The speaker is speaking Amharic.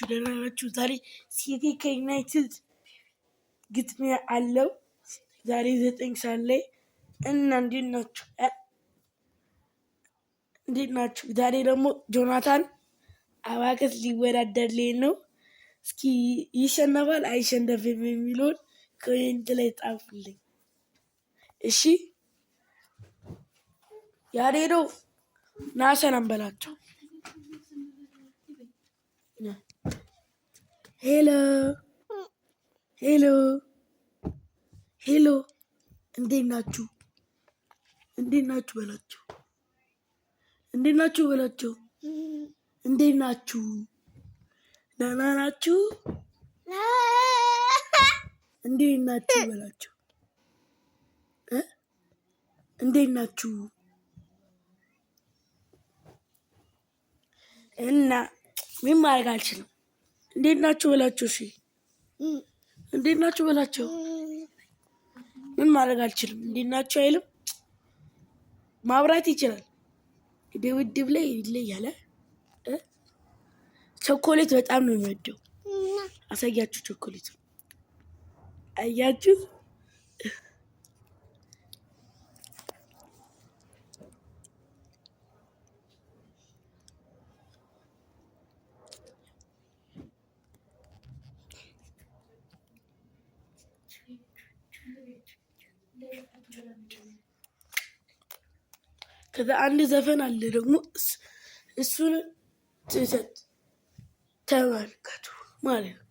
ደህና ናችሁ? ዛሬ ሲቲ ከዩናይትድ ግጥሚያ አለው ዛሬ 9 ሰዓት ላይ እና እንዴት ናችሁ? ዛሬ ደግሞ ጆናታን አባከስ ሊወዳደርልኝ ነው። እስኪ ይሸነፋል አይሸነፍም የሚለውን ኮሜንት ላይ ጻፉልኝ። እሺ ያሬዶ ና ሰላም በላቸው። ሄሎ ሄሎ ሄሎ፣ እንዴት ናችሁ? እንዴት ናችሁ በላቸው። እንዴት ናችሁ በላቸው። እንዴት ናችሁ? ደህና ናችሁ? እንዴት ናችሁ በላቸው። እንዴት ናችሁ? እና ምን ማድረግ አልችልም። እንዴት ናችሁ በላቸው። እሺ እንዴት ናችሁ በላቸው። ምን ማድረግ አልችልም። እንዴት ናችሁ አይልም። ማብራት ይችላል። ድብድብ ላይ ይለያል። ቸኮሌት በጣም ነው የሚወደው። አሳያችሁ። ቸኮሌት አያችሁ? ከዛ አንድ ዘፈን አለ ደግሞ እሱን ተመልከቱ ማለት ነው።